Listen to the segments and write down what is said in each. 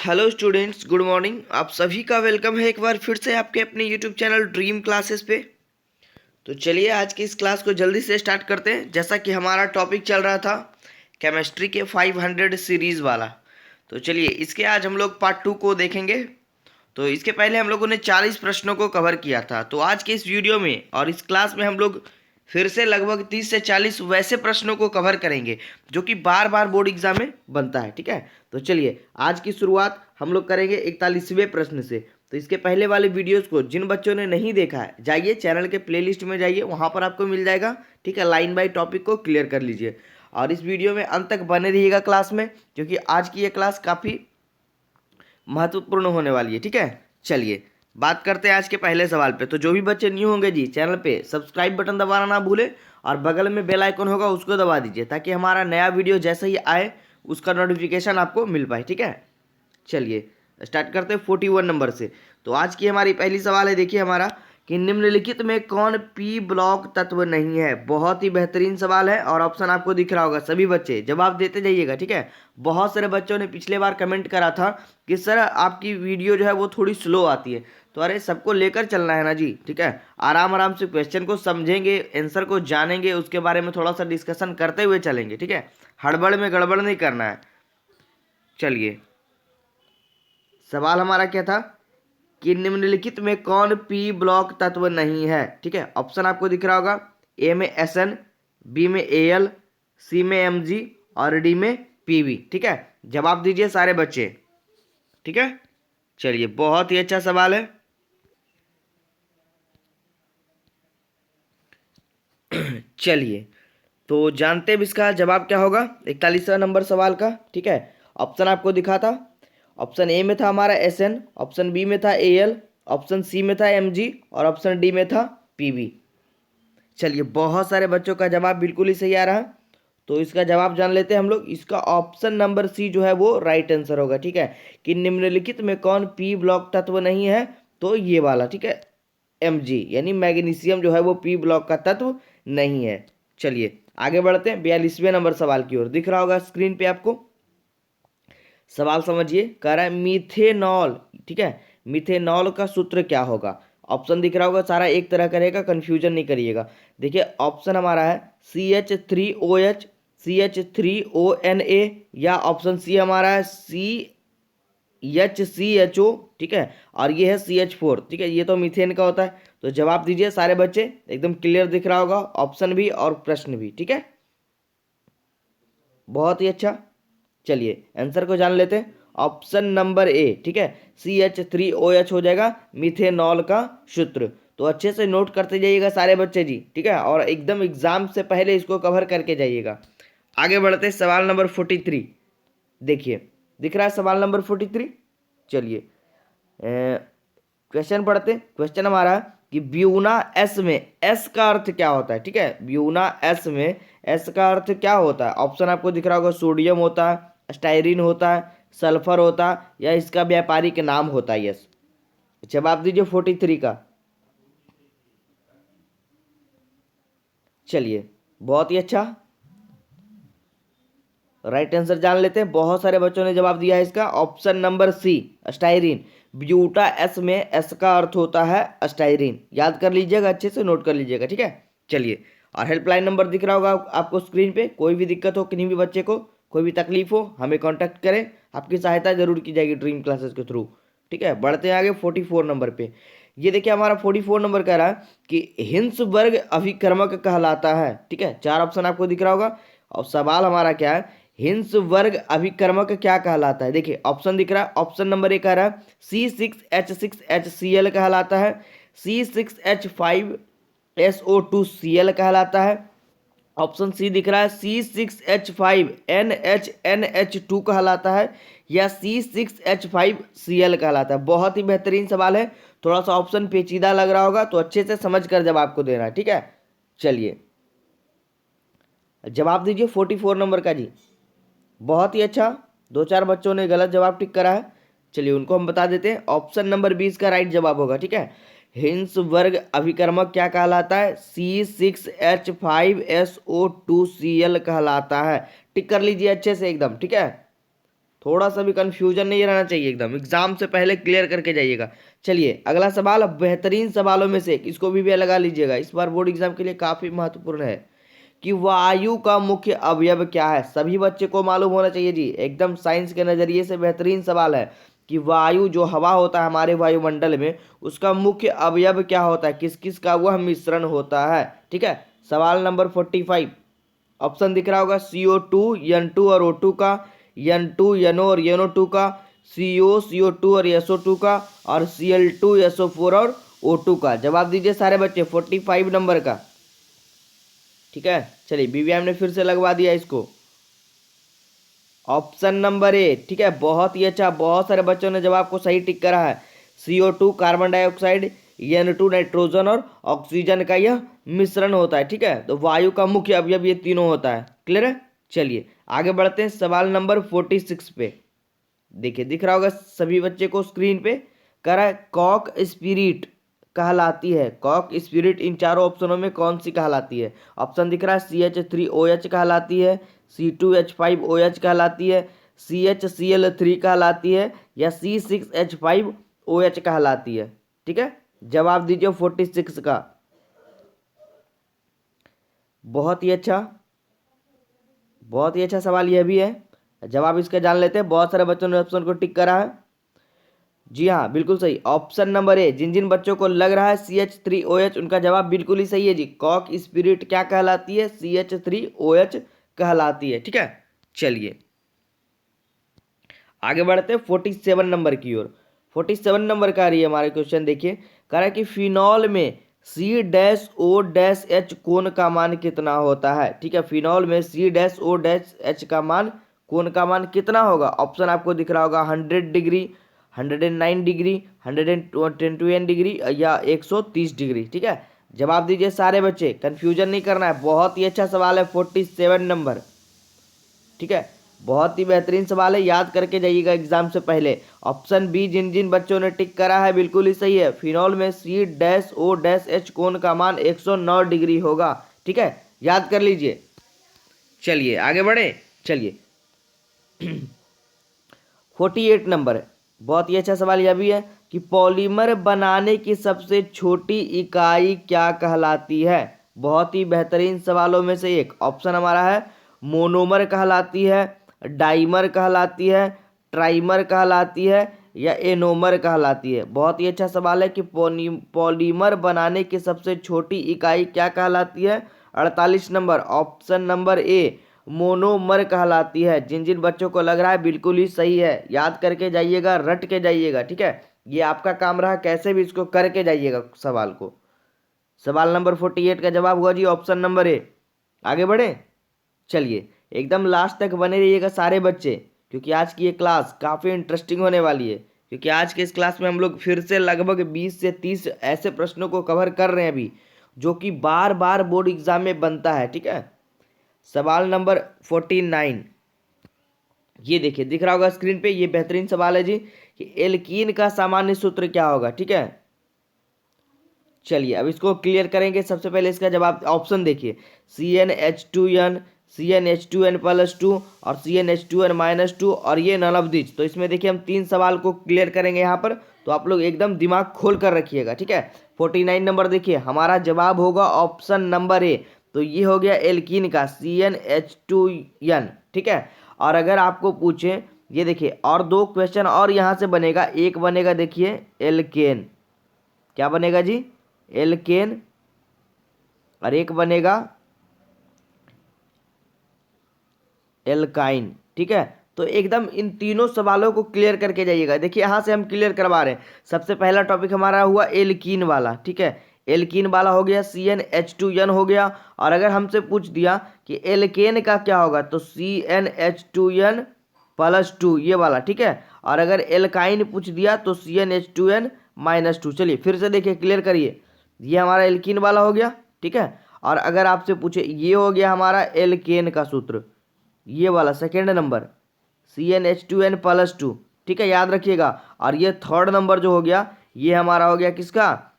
Hello students, good morning. आप सभी का वेलकम है एक बार फिर से आपके अपने यूट्यूब चैनल ड्रीम क्लासेस पे। तो चलिए आज की इस क्लास को जल्दी से स्टार्ट करते हैं। जैसा कि हमारा टॉपिक चल रहा था केमिस्ट्री के 500 सीरीज़ वाला, तो चलिए इसके आज हम लोग पार्ट 2 को देखेंगे। तो इसके पहले हम लोगों ने 40 प्रश्नों को कवर किया था। तो आज के इस वीडियो में और इस क्लास में हम लोग फिर से लगभग 30 से 40 वैसे प्रश्नों को कवर करेंगे जो कि बार बार बोर्ड एग्जाम में बनता है। ठीक है, तो चलिए आज की शुरुआत हम लोग करेंगे 41वें प्रश्न से। तो इसके पहले वाले वीडियोस को जिन बच्चों ने नहीं देखा है, जाइए चैनल के प्लेलिस्ट में जाइए, वहाँ पर आपको मिल जाएगा। ठीक है, लाइन बाय टॉपिक को क्लियर कर लीजिए और इस वीडियो में अंत तक बने रहिएगा क्लास में, क्योंकि आज की ये क्लास काफ़ी महत्वपूर्ण होने वाली है। ठीक है, चलिए बात करते हैं आज के पहले सवाल पे। तो जो भी बच्चे न्यू होंगे जी, चैनल पे सब्सक्राइब बटन दबाना ना भूले और बगल में बेल आइकन होगा उसको दबा दीजिए, ताकि हमारा नया वीडियो जैसे ही आए उसका नोटिफिकेशन आपको मिल पाए। ठीक है, चलिए स्टार्ट करते हैं 41 नंबर से। तो आज की हमारी पहली सवाल है, देखिए हमारा कि निम्नलिखित में कौन पी ब्लॉक तत्व नहीं है। बहुत ही बेहतरीन सवाल है और ऑप्शन आपको दिख रहा होगा। सभी बच्चे जवाब देते जाइएगा। ठीक है, बहुत सारे बच्चों ने पिछले बार कमेंट करा था कि सर आपकी वीडियो जो है वो थोड़ी स्लो आती है। तो अरे सबको लेकर चलना है ना जी। ठीक है, आराम आराम से क्वेश्चन को समझेंगे, आंसर को जानेंगे, उसके बारे में थोड़ा सा डिस्कशन करते हुए चलेंगे। ठीक है, हड़बड़ में गड़बड़ नहीं करना है। चलिए सवाल हमारा क्या था कि निम्नलिखित में कौन पी ब्लॉक तत्व नहीं है। ठीक है, ऑप्शन आपको दिख रहा होगा। ए में एसएन, बी में एएल, सी में एमजी और डी में पीवी। ठीक है, जवाब दीजिए सारे बच्चे। ठीक है, चलिए बहुत ही अच्छा सवाल है। चलिए तो जानते हैं इसका जवाब क्या होगा 41वां नंबर सवाल का। ठीक है, ऑप्शन आपको दिखा था। ऑप्शन ए में था हमारा एस एन, ऑप्शन बी में था ए एल, ऑप्शन सी में था एम जी और ऑप्शन डी में था पी वी। चलिए बहुत सारे बच्चों का जवाब बिल्कुल ही सही आ रहा है। तो इसका जवाब जान लेते हैं हम लोग। इसका ऑप्शन नंबर सी जो है वो राइट आंसर होगा। ठीक है, कि निम्नलिखित में कौन पी ब्लॉक तत्व नहीं है, तो ये वाला। ठीक है, एम जी यानी मैग्नीशियम जो है वो पी ब्लॉक का तत्व नहीं है। चलिए आगे बढ़ते हैं 42वें नंबर सवाल की ओर। दिख रहा होगा स्क्रीन पे आपको। सवाल समझिए, कह रहा है मीथेनॉल। ठीक है, मीथेनॉल का सूत्र क्या होगा। ऑप्शन दिख रहा होगा, सारा एक तरह का रहेगा, कंफ्यूजन नहीं करिएगा। देखिए ऑप्शन हमारा है CH3OH, CH3ONA या ऑप्शन सी हमारा है CHCHO। ठीक है, और ये है CH4। ठीक है, ये तो मीथेन का होता है। तो जवाब दीजिए सारे बच्चे, एकदम क्लियर दिख रहा होगा ऑप्शन भी और प्रश्न भी। ठीक है, बहुत ही अच्छा। चलिए आंसर को जान लेते हैं। Option number A. ठीक है, CH3OH हो जाएगा मिथेनॉल का सूत्र। तो अच्छे से नोट करते जाइएगा सारे बच्चे जी। ठीक है, और एकदम एग्जाम से पहले इसको कवर करके जाइएगा। आगे बढ़ते हैं सवाल नंबर 43। देखिए दिख रहा है सवाल नंबर 43। चलिए क्वेश्चन पढ़ते। क्वेश्चन हमारा है कि ब्यूना एस में एस का अर्थ क्या होता है। ठीक है, ब्यूना एस में एस का अर्थ क्या होता है। ऑप्शन आपको दिख रहा होगा, सोडियम होता है, स्टाइरिन होता है, सल्फर होता है या इसका व्यापारिक नाम होता है। यस, जवाब दीजिए 43 का। चलिए बहुत ही अच्छा, राइट आंसर जान लेते हैं। बहुत सारे बच्चों ने जवाब दिया है इसका option number C styrene. Buna S में एस का अर्थ होता है स्टाइरिन। याद कर लीजिएगा, अच्छे से नोट कर लीजिएगा। ठीक है, चलिए और हेल्पलाइन नंबर दिख रहा होगा आपको स्क्रीन पे। कोई भी दिक्कत हो, किसी भी बच्चे को कोई भी तकलीफ हो, हमें कॉन्टैक्ट करें, आपकी सहायता जरूर की जाएगी ड्रीम क्लासेस के थ्रू। ठीक है, बढ़ते हैं आगे 44 नंबर पे। ये देखिए हमारा 44 नंबर कह रहा है कि हिंसबर्ग अभिकर्मक कहलाता है। ठीक है, चार ऑप्शन आपको दिख रहा होगा और सवाल हमारा क्या है, हिंसवर्ग अभिकर्मक क्या कहलाता है। देखिए ऑप्शन दिख रहा है। ऑप्शन नंबर ए कह रहा है C6H6HCl कहलाता है, C6H5SO2Cl कहलाता है। ऑप्शन सी दिख रहा है C6H5NHNH2 कहलाता है या C6H5Cl कहलाता है। बहुत ही बेहतरीन सवाल है। थोड़ा सा ऑप्शन पेचीदा लग रहा होगा, तो अच्छे से समझ कर जवाब को देना है। ठीक है, चलिए जवाब दीजिए 44 नंबर का जी। बहुत ही अच्छा, दो चार बच्चों ने गलत जवाब टिक करा है। चलिए उनको हम बता देते हैं। ऑप्शन नंबर 20 का राइट जवाब होगा। ठीक है, हिंसवर्ग अभिकर्मक क्या कहलाता है, C6H5SO2Cl कहलाता है। टिक कर लीजिए अच्छे से एकदम। ठीक है, थोड़ा सा भी कंफ्यूजन नहीं रहना चाहिए, एकदम एग्जाम से पहले क्लियर करके जाइएगा। चलिए अगला सवाल, अब बेहतरीन सवालों में से इसको भी लगा लीजिएगा, इस बार बोर्ड एग्जाम के लिए काफी महत्वपूर्ण है कि वायु का मुख्य अवयव क्या है। सभी बच्चे को मालूम होना चाहिए जी, एकदम साइंस के नजरिए से बेहतरीन सवाल है कि वायु जो हवा होता है हमारे वायुमंडल में, उसका मुख्य अवयव क्या होता है, किस किस का वह मिश्रण होता है। ठीक है, सवाल नंबर 45, ऑप्शन दिख रहा होगा CO2, N2 और O2 का, N2 NO और NO2 का, CO CO2 और SO2 का, और Cl2 SO4 और O2 का। जवाब दीजिए सारे बच्चे 45 नंबर का। ठीक है, चलिए बीवीएम ने फिर से लगवा दिया इसको, ऑप्शन नंबर ए। ठीक है, बहुत ही अच्छा, बहुत सारे बच्चों ने जवाब को सही टिक करा है। CO2 carbon dioxide, N2 nitrogen और ऑक्सीजन का यह मिश्रण होता है। ठीक है, तो वायु का मुख्य अवयव ये तीनों होता है। क्लियर है, चलिए आगे बढ़ते हैं सवाल नंबर 46 पे। देखिए दिख रहा होगा सभी बच्चे को स्क्रीन पे, कह रहा है कॉक स्पिरिट कहलाती है, कॉक स्पिरिट इन चारों ऑप्शनों में कौन सी कहलाती है। ऑप्शन दिख रहा है CH3OH कहलाती है, C2H5OH कहलाती है, CHCl3 कहलाती है, या C6H5OH कहलाती है। ठीक है, जवाब दीजिए 46 का। बहुत ही अच्छा, बहुत ही अच्छा सवाल यह भी है, जवाब इसका जान लेते हैं। बहुत सारे बच्चों ने ऑप्शन को टिक करा है। जी हाँ, बिल्कुल सही, ऑप्शन नंबर ए। जिन जिन बच्चों को लग रहा है CH3OH, उनका जवाब बिल्कुल ही सही है जी। कॉक स्पिरिट क्या कहलाती है, CH3OH कहलाती है। ठीक है, चलिए आगे बढ़ते हैं 47 नंबर की ओर। 47 नंबर का रही है हमारे क्वेश्चन, देखिए कह रहा है कि फिनॉल में C-O-H कोण का मान कितना होता है। ठीक है, फिनॉल में C-O-H का मान, कोण का मान कितना होगा। ऑप्शन आपको दिख रहा होगा 100 डिग्री, 109 डिग्री, 121 डिग्री या 130 डिग्री। ठीक है, जवाब दीजिए सारे बच्चे, कंफ्यूजन नहीं करना है। बहुत ही अच्छा सवाल है 47 नंबर। ठीक है, बहुत ही बेहतरीन सवाल है, याद करके जाइएगा एग्जाम से पहले। ऑप्शन बी जिन जिन बच्चों ने टिक करा है बिल्कुल ही सही है। फिनॉल में C-O-H कोण का मान 109 डिग्री होगा। ठीक है, याद कर लीजिए। चलिए आगे बढ़े, चलिए 48 नंबर है, बहुत ही अच्छा सवाल यह भी है कि पॉलीमर बनाने की सबसे छोटी इकाई क्या कहलाती है। बहुत ही बेहतरीन सवालों में से एक। ऑप्शन हमारा है मोनोमर कहलाती है, डाइमर कहलाती है, ट्राइमर कहलाती है, या एनोमर कहलाती है। बहुत ही अच्छा सवाल है कि पॉलीमर बनाने की सबसे छोटी इकाई क्या कहलाती है। 48 number, option number A monomer कहलाती है। जिन जिन बच्चों को लग रहा है बिल्कुल ही सही है, याद करके जाइएगा, रट के जाइएगा। ठीक है, ये आपका काम रहा, कैसे भी इसको करके जाइएगा सवाल को। सवाल नंबर 48 का जवाब हुआ जी ऑप्शन नंबर ए। आगे बढ़े, चलिए एकदम लास्ट तक बने रहिएगा सारे बच्चे, क्योंकि आज की ये क्लास काफ़ी इंटरेस्टिंग होने वाली है। क्योंकि आज के इस क्लास में हम लोग फिर से लगभग 20 से 30 ऐसे प्रश्नों को कवर कर रहे हैं अभी, जो कि बार बार बोर्ड एग्जाम में बनता है। ठीक है, सवाल नंबर 49, ये देखिए दिख रहा होगा स्क्रीन पे, ये बेहतरीन सवाल है जी कि एल्कीन का सामान्य सूत्र क्या होगा। ठीक है, चलिए अब इसको क्लियर करेंगे। सबसे पहले इसका जवाब, ऑप्शन देखिए CnH2n, CnH2n+2 और CnH2n-2 और ये नन ऑफ दिस। तो इसमें देखिए हम 3 सवाल को क्लियर करेंगे यहाँ पर, तो आप लोग एकदम दिमाग खोल कर रखिएगा। ठीक है, 49 नंबर देखिए हमारा जवाब होगा ऑप्शन नंबर ए। तो ये हो गया एल्कीन का CnH2n। ठीक है, और अगर आपको पूछे, ये देखिए और 2 क्वेश्चन और यहाँ से बनेगा। एक बनेगा देखिए एल्केन, क्या बनेगा जी, एल्केन, और एक बनेगा एल्काइन। ठीक है, तो एकदम इन तीनों सवालों को क्लियर करके जाइएगा। देखिए यहाँ से हम क्लियर करवा रहे हैं। सबसे पहला टॉपिक हमारा हुआ एल्कीन वाला। ठीक है, एल्कीन वाला हो गया, CnH2n हो गया। और अगर हमसे पूछ दिया कि एल्केन का क्या होगा, तो CnH2n+2 ये वाला। ठीक है, और अगर एल्काइन पूछ दिया तो CnH2n-2। चलिए फिर से देखिए, क्लियर करिए, ये हमारा एल्कीन वाला हो गया। ठीक है, और अगर आपसे पूछे, ये हो गया हमारा एल्केन का सूत्र, ये वाला सेकेंड नंबर CnH2n+2। ठीक है, याद रखिएगा। और ये थर्ड नंबर जो हो गया, ये हमारा हो गया किसका,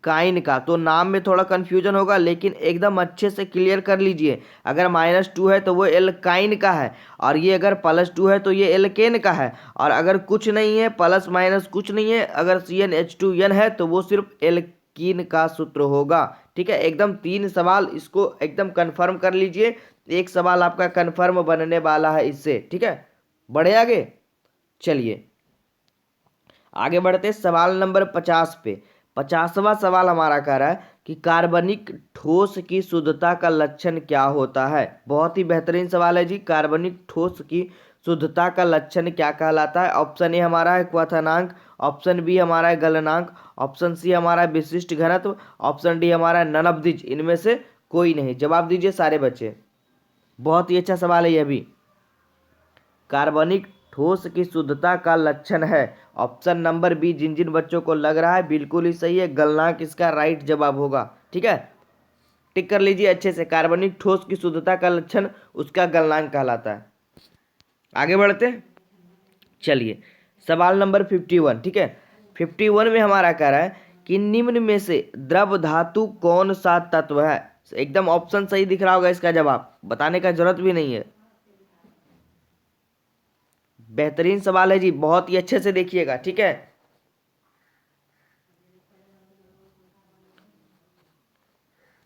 काइन का। तो नाम में थोड़ा कंफ्यूजन होगा, लेकिन एकदम अच्छे से क्लियर कर लीजिए। अगर -2 है तो वो एल्काइन का है, और ये अगर +2 है तो ये एल्केन का है, और अगर कुछ नहीं है, प्लस माइनस कुछ नहीं है, अगर CnH2n है तो वो सिर्फ एल्कीन का सूत्र होगा। ठीक है, एकदम 3 सवाल इसको एकदम कंफर्म कर लीजिए। एक सवाल आपका कंफर्म बनने वाला है इससे। ठीक है, बढ़े आगे। चलिए आगे बढ़ते सवाल नंबर 50 पे। 50वां सवाल हमारा कह रहा है कि कार्बनिक ठोस की शुद्धता का लक्षण क्या होता है। बहुत ही बेहतरीन सवाल है जी। कार्बनिक ठोस की शुद्धता का लक्षण क्या कहलाता है? ऑप्शन ए हमारा है क्वथनांक, ऑप्शन बी हमारा है गलनांक, ऑप्शन सी हमारा है विशिष्ट घनत्व, ऑप्शन डी हमारा है ननअवधिज। इनमें से कोई नहीं। जवाब दीजिए सारे बच्चे। बहुत ही अच्छा सवाल है यह भी। कार्बनिक ठोस की शुद्धता का लक्षण है ऑप्शन नंबर बी। जिन जिन बच्चों को लग रहा है बिल्कुल ही सही है, गलनांक इसका राइट जवाब होगा। ठीक है, टिक कर लीजिए अच्छे से। कार्बनिक ठोस की शुद्धता का लक्षण उसका गलनांक कहलाता है। आगे बढ़ते हैं। चलिए सवाल नंबर 51। ठीक है, 51 में हमारा कह रहा है कि निम्न में से द्रव धातु कौन सा तत्व है? एकदम ऑप्शन सही दिख रहा होगा, इसका जवाब बताने का जरूरत भी नहीं है। बेहतरीन सवाल है जी, बहुत ही अच्छे से देखिएगा। ठीक है,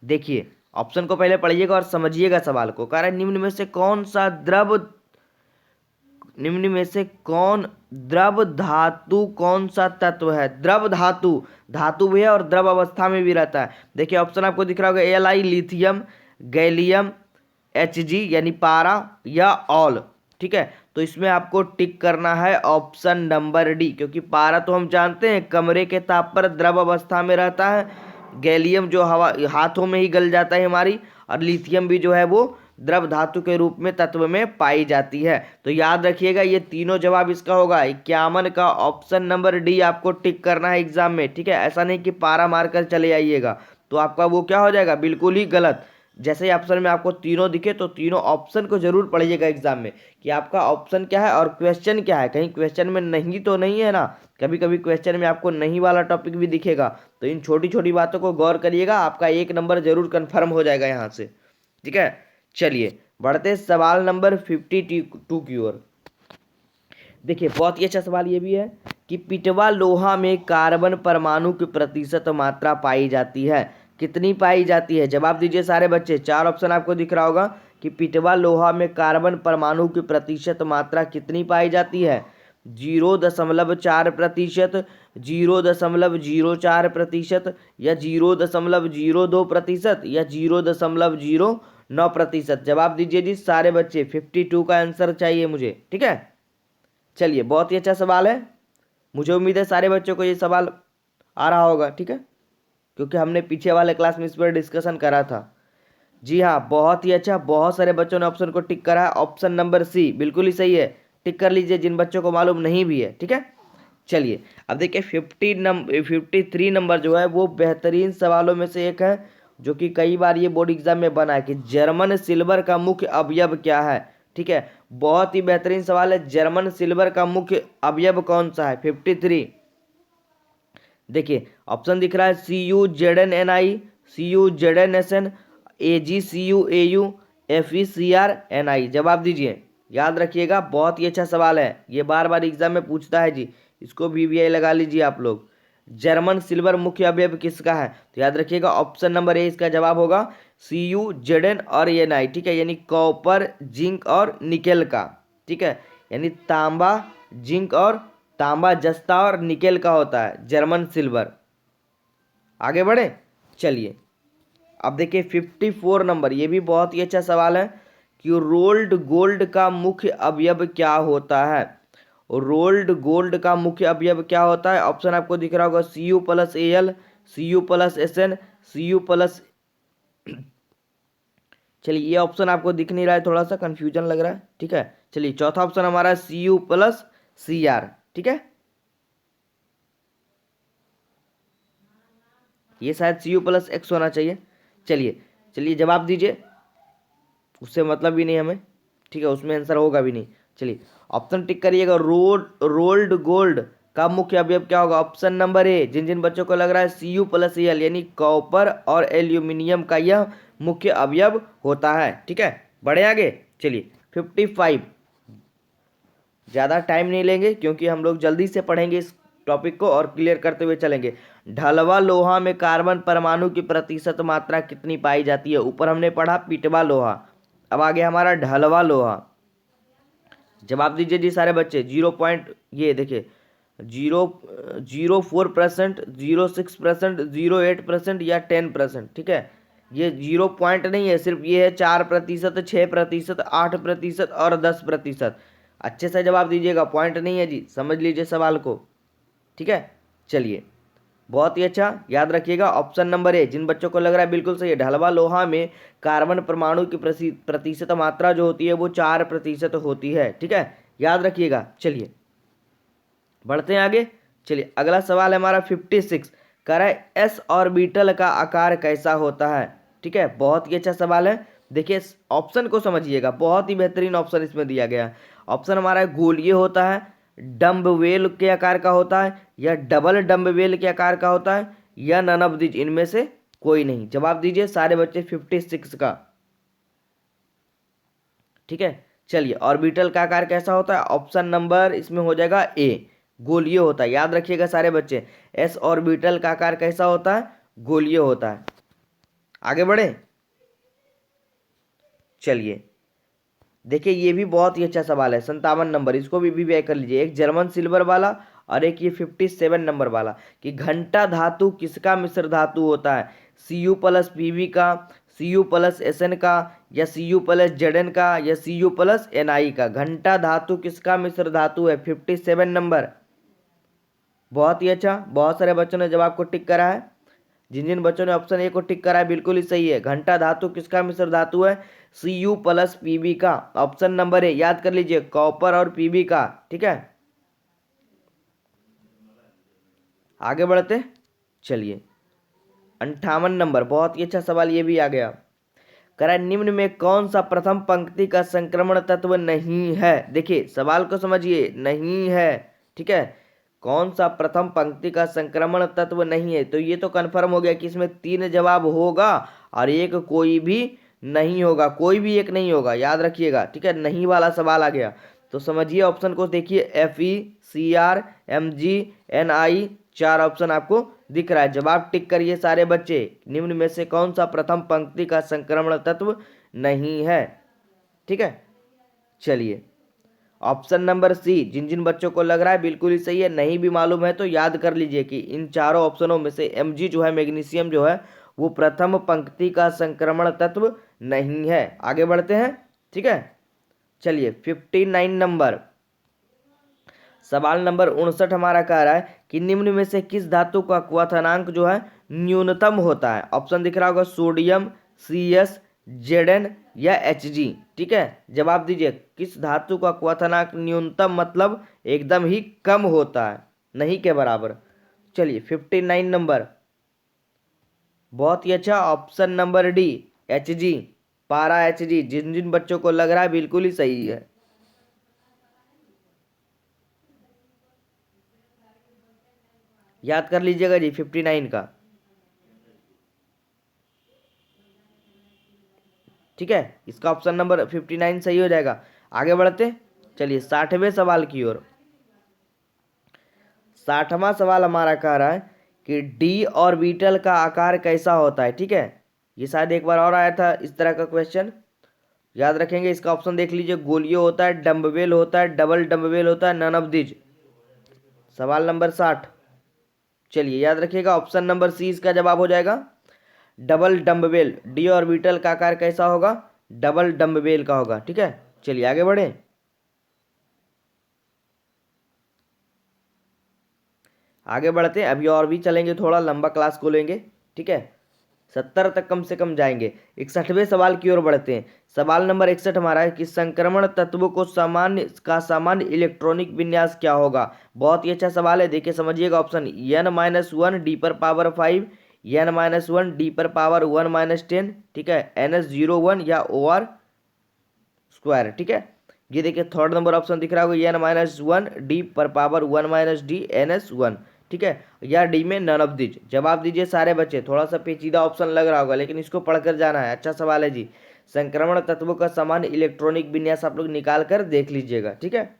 देखिए ऑप्शन को पहले पढ़िएगा और समझिएगा सवाल को। कह रहा है निम्न में से कौन सा द्रव, निम्न में से कौन द्रव धातु कौन सा तत्व है? द्रव धातु, धातु भी है और द्रव अवस्था में भी रहता है। देखिए ऑप्शन आपको दिख रहा होगा Li लिथियम, गैलियम, Hg यानी पारा, या ऑल। ठीक है, तो इसमें आपको टिक करना है ऑप्शन नंबर डी, क्योंकि पारा तो हम जानते हैं कमरे के ताप पर द्रव अवस्था में रहता है, गैलियम जो हवा हाथों में ही गल जाता है हमारी, और लिथियम भी जो है वो द्रव धातु के रूप में तत्व में पाई जाती है। तो याद रखिएगा ये तीनों जवाब इसका होगा। 51 का ऑप्शन नंबर डी आपको टिक करना है एग्जाम में। ठीक है, ऐसा नहीं कि पारा मारकर चले आइएगा, तो आपका वो क्या हो जाएगा, बिल्कुल ही गलत। जैसे ही ऑप्शन में आपको तीनों दिखे तो तीनों ऑप्शन को जरूर पढ़िएगा एग्जाम में कि आपका ऑप्शन क्या है और क्वेश्चन क्या है। कहीं क्वेश्चन में नहीं तो नहीं है ना, कभी कभी क्वेश्चन में आपको नहीं वाला टॉपिक भी दिखेगा, तो इन छोटी छोटी बातों को गौर करिएगा, आपका 1 नंबर जरूर कन्फर्म हो जाएगा यहाँ से। ठीक है, चलिए बढ़ते सवाल नंबर 52 की ओर। देखिए बहुत ही अच्छा सवाल ये भी है कि पिटवा लोहा में कार्बन परमाणु की प्रतिशत मात्रा पाई जाती है। कितनी पाई जाती है? जवाब दीजिए सारे बच्चे। 4 ऑप्शन आपको दिख रहा होगा कि पिटवा लोहा में कार्बन परमाणु की प्रतिशत मात्रा कितनी पाई जाती है। 0.4%, 0.04%, या 0.02%, या 0.09%। जवाब दीजिए जी सारे बच्चे। 52 का आंसर चाहिए मुझे। ठीक है, चलिए बहुत ही अच्छा सवाल है, मुझे उम्मीद है सारे बच्चों को ये सवाल आ रहा होगा। ठीक है, क्योंकि हमने पीछे वाले क्लास में इस पर डिस्कशन करा था। जी हाँ, बहुत ही अच्छा, बहुत सारे बच्चों ने ऑप्शन को टिक करा है। ऑप्शन नंबर सी बिल्कुल ही सही है, टिक कर लीजिए जिन बच्चों को मालूम नहीं भी है। ठीक है, चलिए अब देखिए 53 नंबर जो है वो बेहतरीन सवालों में से एक है, जो कि कई बार ये बोर्ड एग्जाम में बना है कि जर्मन सिल्वर का मुख्य अवयव क्या है। ठीक है, बहुत ही बेहतरीन सवाल है। जर्मन सिल्वर का मुख्य अवयव कौन सा है? 53। देखिए ऑप्शन दिख रहा है CuZnNi, CuZnSn, AgCuAu, FeCrNi। जवाब दीजिए, याद रखिएगा बहुत ही अच्छा सवाल है, ये बार बार एग्जाम में पूछता है जी, इसको VVI लगा लीजिए आप लोग। जर्मन सिल्वर मुख्य अवयव किसका है? तो याद रखिएगा ऑप्शन नंबर ए इसका जवाब होगा, Cu, Zn और Ni। ठीक है, यानी कॉपर, जिंक और निकेल का। ठीक है, यानी तांबा, जिंक और तांबा, जस्ता और निकेल का होता है जर्मन सिल्वर। आगे बढ़े, चलिए अब देखिए 54 नंबर, ये भी बहुत ही अच्छा सवाल है कि रोल्ड गोल्ड का मुख्य अवयव क्या होता है। रोल्ड गोल्ड का मुख्य अवयव क्या होता है? ऑप्शन आपको दिख रहा होगा Cu+Al, Cu+Sn, Cu+। चलिए ये ऑप्शन आपको दिख नहीं रहा है, थोड़ा सा कंफ्यूजन लग रहा है। ठीक है, चलिए चौथा ऑप्शन हमारा है Cu+Cr। ठीक है, ये शायद Cu+X होना चाहिए। चलिए चलिए जवाब दीजिए, उससे मतलब भी नहीं हमें। ठीक है, उसमें आंसर होगा भी नहीं। चलिए ऑप्शन टिक करिएगा। रोल्ड गोल्ड का मुख्य अवयव क्या होगा? ऑप्शन नंबर ए, जिन जिन बच्चों को लग रहा है Cu+Al यानी कॉपर और एल्यूमिनियम का यह मुख्य अवयव होता है। ठीक है, बढ़े आगे। चलिए 55, ज़्यादा टाइम नहीं लेंगे क्योंकि हम लोग जल्दी से पढ़ेंगे इस टॉपिक को और क्लियर करते हुए चलेंगे। ढलवा लोहा में कार्बन परमाणु की प्रतिशत मात्रा कितनी पाई जाती है? ऊपर हमने पढ़ा पिटवा लोहा, अब आगे हमारा ढलवा लोहा। जवाब दीजिए जी सारे बच्चे। 0 ये देखिए 0.04%, 0.6%, 0.8% या 10%। ठीक है, ये 0 पॉइंट नहीं है, सिर्फ ये है 4%, 6%, 8% और 10%। अच्छे से जवाब दीजिएगा, पॉइंट नहीं है जी, समझ लीजिए सवाल को। ठीक है, चलिए बहुत ही अच्छा, याद रखिएगा ऑप्शन नंबर ए, जिन बच्चों को लग रहा है बिल्कुल सही है। ढलवा लोहा में कार्बन परमाणु की प्रतिशत मात्रा जो होती है वो 4% होती है। ठीक है, याद रखिएगा। चलिए बढ़ते हैं आगे। चलिए अगला सवाल है हमारा 56, कह रहा है एस ऑर्बिटल का आकार कैसा होता है? ठीक है, बहुत ही अच्छा सवाल है। देखिए ऑप्शन को समझिएगा, बहुत ही बेहतरीन ऑप्शन इसमें दिया गया है। ऑप्शन हमारा है गोलीय होता है, डम्बवेल के आकार का होता है, या डबल डम्बवेल के आकार का होता है, या नन ऑफ दीज, इनमें से कोई नहीं। जवाब दीजिए सारे बच्चे 56 का। ठीक है, चलिए ऑर्बिटल का आकार कैसा होता है? ऑप्शन नंबर इसमें हो जाएगा ए, गोलीय होता है। याद रखिएगा सारे बच्चे, एस ऑर्बिटल का आकार कैसा होता है? गोलीय होता है। आगे बढ़े। चलिए देखिए ये भी बहुत ही अच्छा सवाल है, 57 नंबर, इसको भी व्यय कर लीजिए। एक जर्मन सिल्वर वाला और एक ये 57 नंबर वाला, कि घंटा धातु किसका मिश्र धातु होता है? Cu+Pb का, Cu+Sn का, या Cu+Zn का, या Cu+Ni का। घंटा धातु किसका मिश्र धातु है? 57 नंबर। बहुत ही अच्छा, बहुत सारे बच्चों ने जवाब को टिक करा है। जिन जिन बच्चों ने ऑप्शन ए को टिक करा है बिल्कुल ही सही है। घंटा धातु किसका मिश्र धातु है? Cu+Pb का। ऑप्शन नंबर ए, याद कर लीजिए, कॉपर और पीबी का। ठीक है, आगे बढ़ते। चलिए 58 नंबर, बहुत ही अच्छा सवाल ये भी आ गया। कह रहा है निम्न में कौन सा प्रथम पंक्ति का संक्रमण तत्व नहीं है? देखिए सवाल को समझिए, नहीं है। ठीक है, कौन सा प्रथम पंक्ति का संक्रमण तत्व नहीं है? तो ये तो कंफर्म हो गया कि इसमें 3 जवाब होगा और एक कोई भी नहीं होगा, कोई भी एक नहीं होगा, याद रखिएगा। ठीक है, नहीं वाला सवाल आ गया तो समझिए ऑप्शन को देखिए, Fe, Cr, Mg, Ni, 4 option आपको दिख रहा है। जवाब टिक करिए सारे बच्चे। निम्न में से कौन सा प्रथम पंक्ति का संक्रमण तत्व नहीं है? ठीक है, चलिए ऑप्शन नंबर सी, जिन जिन बच्चों को लग रहा है बिल्कुल ही सही है, नहीं भी मालूम है तो याद कर लीजिए कि इन चारों ऑप्शनों में से Mg जो है, मैग्नीशियम जो है, वो प्रथम पंक्ति का संक्रमण तत्व नहीं है। आगे बढ़ते हैं। ठीक है, चलिए 59 नंबर, सवाल नंबर 59 हमारा कह रहा है कि निम्न में से किस धातु का क्वथनांक जो है न्यूनतम होता है? ऑप्शन दिख रहा होगा, सोडियम, Cs, Zn या Hg। ठीक है, जवाब दीजिए किस धातु का क्वथनांक न्यूनतम मतलब एकदम ही कम होता है, नहीं के बराबर। चलिए 59 नंबर, बहुत ही अच्छा, ऑप्शन नंबर डी, Hg, पारा Hg। जिन जिन बच्चों को लग रहा है बिल्कुल ही सही है। याद कर लीजिएगा जी 59 का। ठीक है, इसका ऑप्शन नंबर 59 सही हो जाएगा। आगे बढ़ते, चलिए 60वें सवाल की ओर। 60वां सवाल हमारा कह रहा है कि डी ऑर्बिटल का आकार कैसा होता है? ठीक है, ये शायद एक बार और आया था इस तरह का क्वेश्चन, याद रखेंगे। इसका ऑप्शन देख लीजिए, गोलीय होता है, डम्बवेल होता है, डबल डम्बवेल होता है, नन ऑफ दिज। सवाल नंबर 60, चलिए याद रखिएगा ऑप्शन नंबर सी इसका जवाब हो जाएगा, डबल डम्बवेल। डी ऑर्बिटल का आकार कैसा होगा? डबल डम्बवेल का होगा। ठीक है, चलिए आगे बढ़े। आगे बढ़ते हैं, अभी और भी चलेंगे, थोड़ा लंबा क्लास को लेंगे। ठीक है, 70 तक कम से कम जाएंगे। 61वें सवाल की ओर बढ़ते हैं। सवाल नंबर 61 हमारा है कि संक्रमण तत्वों को सामान्य इलेक्ट्रॉनिक विन्यास क्या होगा? बहुत ही अच्छा सवाल है, देखिए समझिएगा। Option N-1 D⁻⁵, N-1 D⁻1 - 10, ठीक है, NS01 या OR²। ठीक है, ये देखिए थर्ड नंबर ऑप्शन दिख रहा होगा n-1 d पर पावर 1 - d ns1, ठीक है, या डी में नन ऑफ दिस। जवाब दीजिए सारे बच्चे। थोड़ा सा पेचीदा ऑप्शन लग रहा होगा लेकिन इसको पढ़कर जाना है। अच्छा सवाल है जी। संक्रमण तत्वों का समान इलेक्ट्रॉनिक विन्यास आप लोग निकाल कर देख लीजिएगा, ठीक है।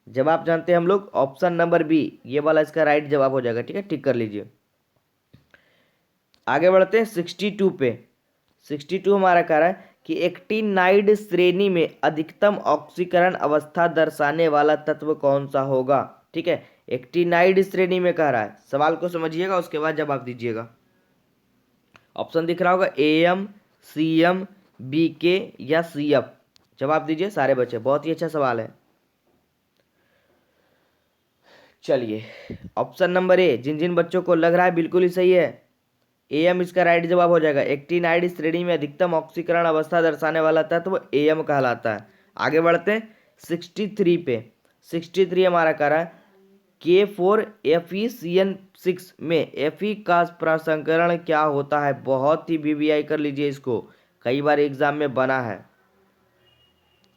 जवाब जानते हैं हम लोग ऑप्शन नंबर बी, ये वाला इसका राइट जवाब हो जाएगा, ठीक है, टिक कर लीजिए। आगे बढ़ते हैं 62 पे। 62 हमारा कह रहा है कि एक्टिनाइड श्रेणी में अधिकतम ऑक्सीकरण अवस्था दर्शाने वाला तत्व कौन सा होगा, ठीक है। एक्टिनाइड श्रेणी में कह रहा है, सवाल को समझिएगा उसके बाद जवाब दीजिएगा। ऑप्शन दिख रहा होगा AM, CM, BK या CF। जवाब दीजिए सारे बच्चे, बहुत ही अच्छा सवाल है। चलिए ऑप्शन नंबर ए, जिन जिन बच्चों को लग रहा है बिल्कुल ही सही है, AM इसका राइट जवाब हो जाएगा। एक्टिनाइड श्रेणी में अधिकतम ऑक्सीकरण अवस्था दर्शाने वाला तत्व AM कहलाता है। आगे बढ़ते हैं 63 पे। 63 हमारा कह रहा है K4FeCN6 में Fe का प्रसंस्करण क्या होता है। बहुत ही VVI कर लीजिए इसको, कई बार एग्जाम में बना है।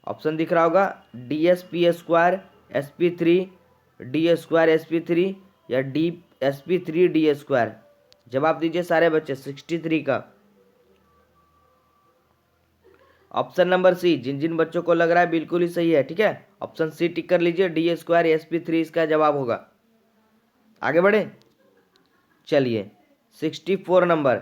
ऑप्शन दिख रहा होगा DsP² sp3 D² sp3 या sp3 D²। जवाब दीजिए सारे बच्चे 63 का। ऑप्शन नंबर सी, जिन जिन बच्चों को लग रहा है बिल्कुल ही सही है, ठीक है, ऑप्शन सी टिक कर लीजिए, D² sp3 इसका जवाब होगा। आगे बढ़े, चलिए 64 नंबर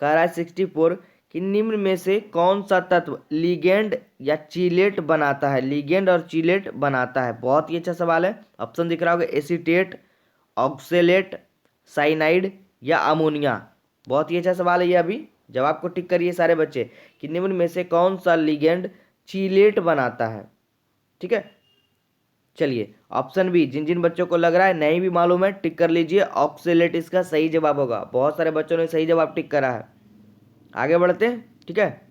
कह रहा है 64 कि निम्न में से कौन सा तत्व लिगेंड या चीलेट बनाता है। लिगेंड और चीलेट बनाता है, बहुत ही अच्छा सवाल है। ऑप्शन दिख रहा होगा एसीटेट, ऑक्सेलेट, साइनाइड या अमोनिया। बहुत ही अच्छा सवाल है ये। अभी जवाब को टिक करिए सारे बच्चे कि निम्न में से कौन सा लिगेंड चीलेट बनाता है, ठीक है। चलिए ऑप्शन बी, जिन जिन बच्चों को लग रहा है नहीं भी मालूम है टिक कर लीजिए, ऑक्सेलेट इसका सही जवाब होगा। बहुत सारे बच्चों ने सही जवाब टिक करा है। आगे बढ़ते हैं, ठीक है,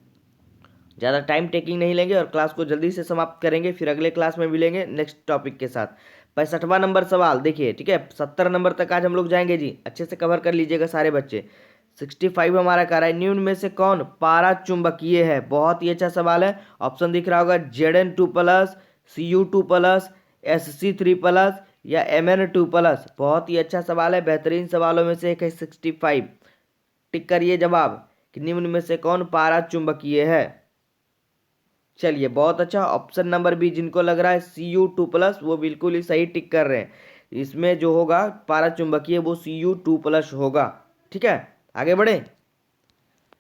ज़्यादा टाइम टेकिंग नहीं लेंगे और क्लास को जल्दी से समाप्त करेंगे, फिर अगले क्लास में मिलेंगे नेक्स्ट टॉपिक के साथ। 65वां नंबर सवाल देखिए, ठीक है, 70 नंबर तक आज हम लोग जाएंगे जी, अच्छे से कवर कर लीजिएगा सारे बच्चे। 65 हमारा कह रहा है निम्न में से कौन पारा चुंबकीय है। बहुत ही अच्छा सवाल है। ऑप्शन दिख रहा होगा Zn2+, Cu2+, Sc3+ या Mn2+। बहुत ही अच्छा सवाल है, बेहतरीन सवालों में से एक है 65। टिक करिए जवाब कि निम्न में से कौन पारा चुंबकीय है। चलिए बहुत अच्छा, ऑप्शन नंबर बी, जिनको लग रहा है Cu2+, वो बिल्कुल ही सही टिक कर रहे हैं। इसमें जो होगा पारा चुंबकीय वो Cu2+ होगा, ठीक है। आगे बढ़े,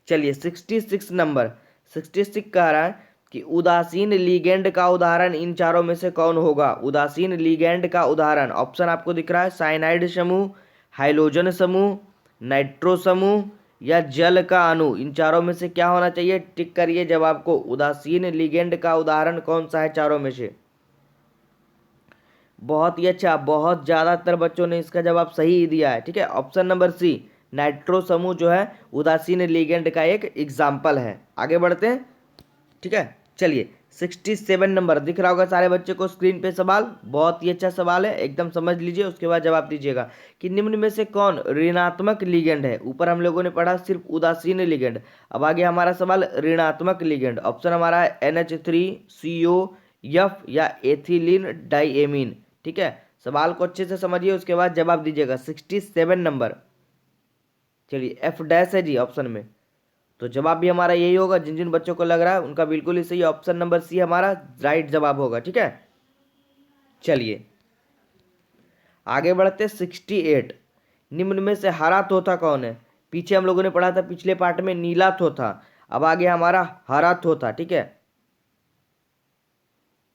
चलिए 66 नंबर। 66 कह रहा है कि उदासीन लिगेंड का उदाहरण इन चारों में से कौन होगा। उदासीन लिगेंड का उदाहरण, ऑप्शन आपको दिख रहा है साइनाइड समूह, हाइड्रोजन समूह, नाइट्रो समूह या जल का अणु। इन चारों में से क्या होना चाहिए, टिक करिए जवाब को। उदासीन लिगेंड का उदाहरण कौन सा है चारों में से। बहुत ही अच्छा, बहुत ज़्यादातर बच्चों ने इसका जवाब सही ही दिया है, ठीक है। ऑप्शन नंबर सी, नाइट्रो समूह जो है उदासीन लिगेंड का एक एग्जाम्पल है। आगे बढ़ते हैं, ठीक है। चलिए 67 नंबर दिख रहा होगा सारे बच्चे को स्क्रीन पे सवाल, बहुत ही अच्छा सवाल है, एकदम समझ लीजिए उसके बाद जवाब दीजिएगा कि निम्न में से कौन ऋणात्मक लिगेंड है। ऊपर हम लोगों ने पढ़ा सिर्फ उदासीन लिगेंड, अब आगे हमारा सवाल ऋणात्मक लिगेंड। ऑप्शन हमारा है NH3COF या एथिलीन डाइएमीन, ठीक है। सवाल को अच्छे से समझिए उसके बाद जवाब दीजिएगा। 67 नंबर, चलिए F- है जी ऑप्शन में, तो जवाब भी हमारा यही होगा। जिन जिन बच्चों को लग रहा है उनका बिल्कुल ही सही, ऑप्शन नंबर सी हमारा राइट जवाब होगा, ठीक है। चलिए आगे बढ़ते 68। निम्न में से हरा तोता कौन है। पीछे हम लोगों ने पढ़ा था पिछले पार्ट में नीला तोता, अब आगे हमारा हरा तोता, ठीक है।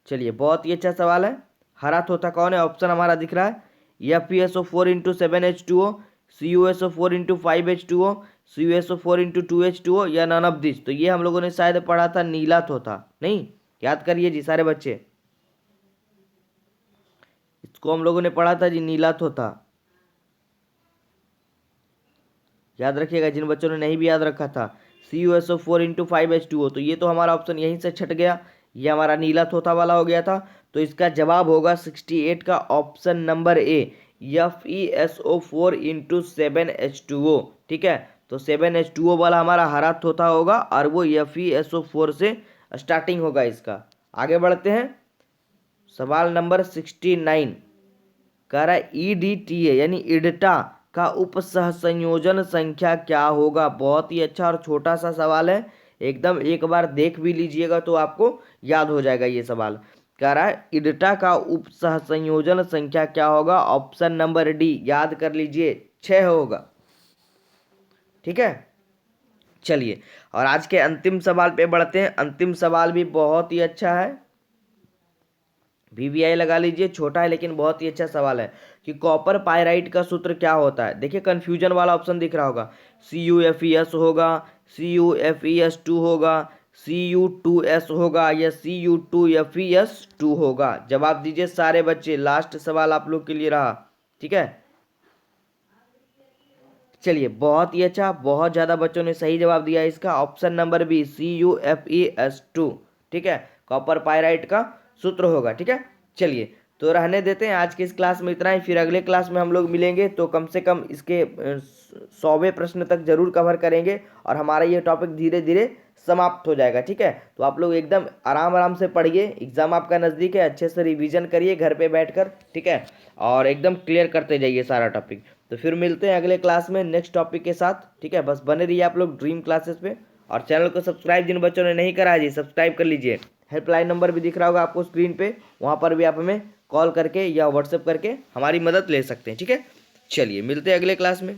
चलिए बहुत ही अच्छा सवाल है, हरा तोता कौन है। ऑप्शन हमारा दिख रहा है FeSO4 × 7H2O, CuSO4 × 5H2O, CuSO4 × 2H2O या नन ऑफ दिस। तो ये हम लोगों ने शायद पढ़ा था नीला तोता, नहीं, याद करिए जी सारे बच्चे, इसको हम लोगों ने पढ़ा था जी नीला तोता, याद रखिएगा जिन बच्चों ने नहीं भी याद रखा था। CuSO4 × 5H2O, तो ये तो हमारा ऑप्शन यहीं से छट गया, ये हमारा नीला तोता वाला हो गया था। तो इसका जवाब होगा 68 का option number A, FeSO4 × 7H2O, ठीक है। तो 7H2O वाला हमारा हरा तोता होगा और वो FeSO4 से स्टार्टिंग होगा इसका। आगे बढ़ते हैं। सवाल नंबर 69 कह रहा है EDTA यानी इडटा का उपसहसंयोजन संख्या क्या होगा। बहुत ही अच्छा और छोटा सा सवाल है, एकदम एक बार देख भी लीजिएगा तो आपको याद हो जाएगा ये सवाल। कह रहा है इडटा का उपसहसंयोजन संख्या क्या होगा। ऑप्शन नंबर डी याद कर लीजिए 6 होगा। ठीक है, चलिए और आज के अंतिम सवाल पे बढ़ते हैं। अंतिम सवाल भी बहुत ही अच्छा है, VVI लगा लीजिए, छोटा है लेकिन बहुत ही अच्छा सवाल है कि कॉपर पायराइट का सूत्र क्या होता है। देखिए कंफ्यूजन वाला ऑप्शन दिख रहा होगा, CuFeS होगा, CuFeS2 होगा, Cu2S होगा या Cu2FeS2 होगा। जवाब दीजिए सारे बच्चे, लास्ट सवाल आप लोग के लिए रहा। ठीक है, चलिए बहुत ही अच्छा, बहुत ज़्यादा बच्चों ने सही जवाब दिया है इसका। Option number B CuFeS2। ठीक है, कॉपर पायराइट का सूत्र होगा। ठीक है, चलिए तो रहने देते हैं, आज की इस क्लास में इतना ही। फिर अगले क्लास में हम लोग मिलेंगे तो कम से कम इसके 100वें प्रश्न तक जरूर कवर करेंगे और हमारा ये टॉपिक धीरे धीरे समाप्त हो जाएगा। ठीक है, तो आप लोग एकदम आराम आराम से पढ़िए, एग्जाम आपका नज़दीक है, अच्छे से रिवीजन करिए घर पे बैठकर। ठीक है, और एकदम क्लियर करते जाइए सारा टॉपिक। तो फिर मिलते हैं अगले क्लास में नेक्स्ट टॉपिक के साथ। ठीक है, बस बने रहिए आप लोग ड्रीम क्लासेस पे, और चैनल को सब्सक्राइब जिन बच्चों ने नहीं करा है जी सब्सक्राइब कर लीजिए। हेल्पलाइन नंबर भी दिख रहा होगा आपको स्क्रीन पे, वहाँ पर भी आप हमें कॉल करके या व्हाट्सएप करके हमारी मदद ले सकते हैं। ठीक है, चलिए मिलते हैं अगले क्लास में।